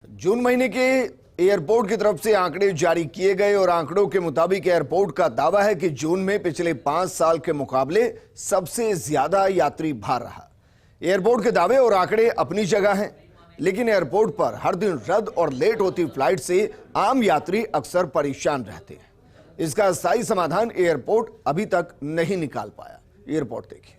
जून महीने के एयरपोर्ट की तरफ से आंकड़े जारी किए गए और आंकड़ों के मुताबिक एयरपोर्ट का दावा है कि जून में पिछले 5 साल के मुकाबले सबसे ज्यादा यात्री भार रहा। एयरपोर्ट के दावे और आंकड़े अपनी जगह हैं, लेकिन एयरपोर्ट पर हर दिन रद्द और लेट होती फ्लाइट से आम यात्री अक्सर परेशान रहते हैं। इसका स्थायी समाधान एयरपोर्ट अभी तक नहीं निकाल पाया। एयरपोर्ट देखिए।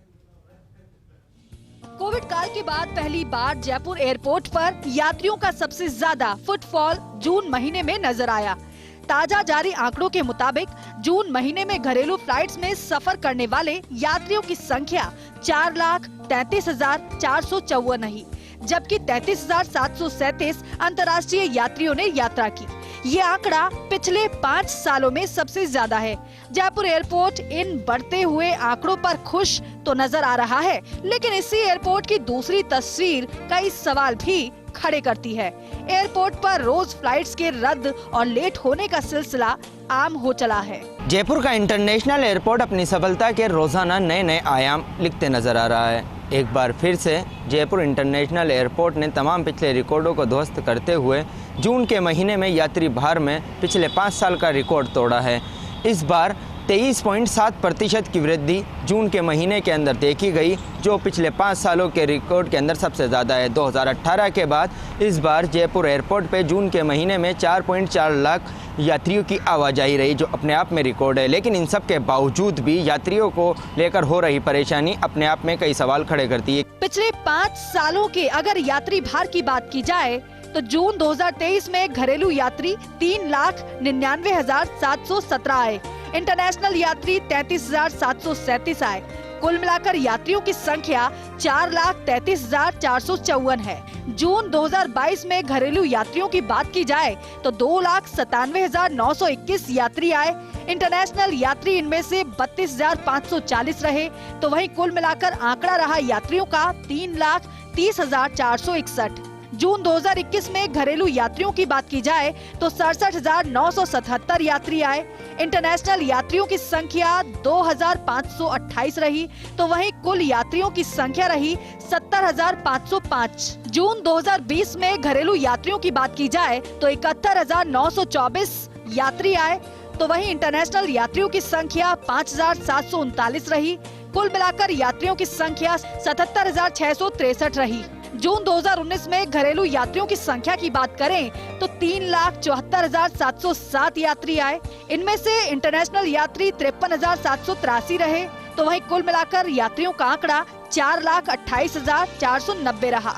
कोविड काल के बाद पहली बार जयपुर एयरपोर्ट पर यात्रियों का सबसे ज्यादा फुटफॉल जून महीने में नजर आया। ताजा जारी आंकड़ों के मुताबिक जून महीने में घरेलू फ्लाइट्स में सफर करने वाले यात्रियों की संख्या 4,33,454 रही, जबकि 33,737 अंतर्राष्ट्रीय यात्रियों ने यात्रा की। ये आंकड़ा पिछले 5 सालों में सबसे ज्यादा है। जयपुर एयरपोर्ट इन बढ़ते हुए आंकड़ों पर खुश तो नजर आ रहा है, लेकिन इसी एयरपोर्ट की दूसरी तस्वीर कई सवाल भी खड़े करती है। एयरपोर्ट पर रोज फ्लाइट्स के रद्द और लेट होने का सिलसिला आम हो चला है। जयपुर का इंटरनेशनल एयरपोर्ट अपनी सफलता के रोजाना नए नए आयाम लिखते नजर आ रहा है। एक बार फिर से जयपुर इंटरनेशनल एयरपोर्ट ने तमाम पिछले रिकॉर्डों को ध्वस्त करते हुए जून के महीने में यात्री भार में पिछले 5 साल का रिकॉर्ड तोड़ा है। इस बार 23.7% की वृद्धि जून के महीने के अंदर देखी गई, जो पिछले 5 सालों के रिकॉर्ड के अंदर सबसे ज़्यादा है। 2018 के बाद इस बार जयपुर एयरपोर्ट पे जून के महीने में 4.4 लाख यात्रियों की आवाजाही रही, जो अपने आप में रिकॉर्ड है। लेकिन इन सब के बावजूद भी यात्रियों को लेकर हो रही परेशानी अपने आप में कई सवाल खड़े करती है। पिछले 5 सालों के अगर यात्री भार की बात की जाए तो जून 2023 में घरेलू यात्री 3,99,717 आए, इंटरनेशनल यात्री 33,737 आए। कुल मिलाकर यात्रियों की संख्या 4,33,454 है। जून 2022 में घरेलू यात्रियों की बात की जाए तो 2,97,921 यात्री आए, इंटरनेशनल यात्री इनमें से 32,540 रहे। तो वहीं कुल मिलाकर आंकड़ा रहा यात्रियों का 3,30,461। जून 2021 में घरेलू यात्रियों की बात की जाए तो 67,977 यात्री आए, इंटरनेशनल यात्रियों की संख्या 2,528 रही। तो वहीं कुल यात्रियों की संख्या रही 70,505। जून 2020 में घरेलू यात्रियों की बात की जाए तो 71,924 यात्री आए, तो वहीं इंटरनेशनल यात्रियों की संख्या 5,739 रही। कुल मिलाकर यात्रियों की संख्या 77,663 रही। जून 2019 में घरेलू यात्रियों की संख्या की बात करें तो 3,74,707 यात्री आए, इनमें से इंटरनेशनल यात्री 53,783 रहे। तो वहीं कुल मिलाकर यात्रियों का आंकड़ा 4,28,490 रहा।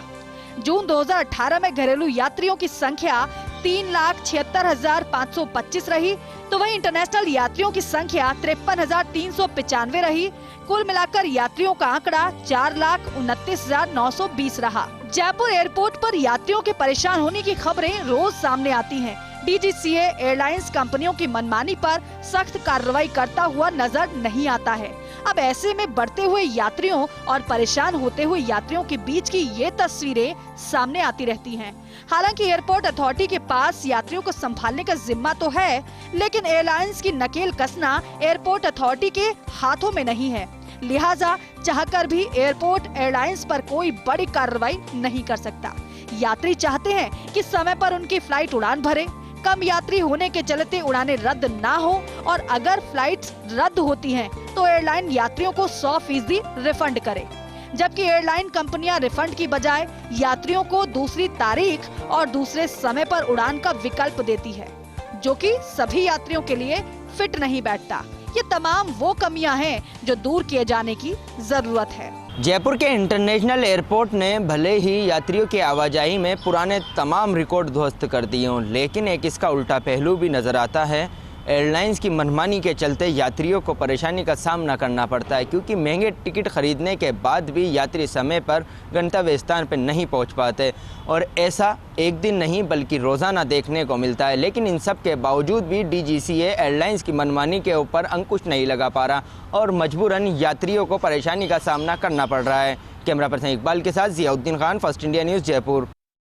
जून 2018 में घरेलू यात्रियों की संख्या 3,76,525 रही, तो वहीं इंटरनेशनल यात्रियों की संख्या 53,395 रही। कुल मिलाकर यात्रियों का आंकड़ा 4,29,920 रहा। जयपुर एयरपोर्ट पर यात्रियों के परेशान होने की खबरें रोज सामने आती हैं। डीजीसीए एयरलाइंस कंपनियों की मनमानी पर सख्त कार्रवाई करता हुआ नजर नहीं आता है। अब ऐसे में बढ़ते हुए यात्रियों और परेशान होते हुए यात्रियों के बीच की ये तस्वीरें सामने आती रहती हैं। हालांकि एयरपोर्ट अथॉरिटी के पास यात्रियों को संभालने का जिम्मा तो है, लेकिन एयरलाइंस की नकेल कसना एयरपोर्ट अथॉरिटी के हाथों में नहीं है। लिहाजा चाहकर भी एयरपोर्ट एयरलाइंस पर कोई बड़ी कार्रवाई नहीं कर सकता। यात्री चाहते हैं कि समय पर उनकी फ्लाइट उड़ान भरे, कम यात्री होने के चलते उड़ानें रद्द ना हो, और अगर फ्लाइट्स रद्द होती हैं तो एयरलाइन यात्रियों को 100% रिफंड करे, जबकि एयरलाइन कंपनियां रिफंड की बजाय यात्रियों को दूसरी तारीख और दूसरे समय पर उड़ान का विकल्प देती है, जो कि सभी यात्रियों के लिए फिट नहीं बैठता। ये तमाम वो कमियां हैं जो दूर किए जाने की जरूरत है। जयपुर के इंटरनेशनल एयरपोर्ट ने भले ही यात्रियों की आवाजाही में पुराने तमाम रिकॉर्ड ध्वस्त कर दिए हों, लेकिन एक इसका उल्टा पहलू भी नज़र आता है। एयरलाइंस की मनमानी के चलते यात्रियों को परेशानी का सामना करना पड़ता है, क्योंकि महंगे टिकट खरीदने के बाद भी यात्री समय पर गंतव्य स्थान पर नहीं पहुंच पाते, और ऐसा एक दिन नहीं बल्कि रोज़ाना देखने को मिलता है। लेकिन इन सब के बावजूद भी डीजीसीए एयरलाइंस की मनमानी के ऊपर अंकुश नहीं लगा पा रहा, और मजबूरन यात्रियों को परेशानी का सामना करना पड़ रहा है। कैमरा पर्सन इकबाल के साथ Ziauddin Khan, first India news, Jaipur.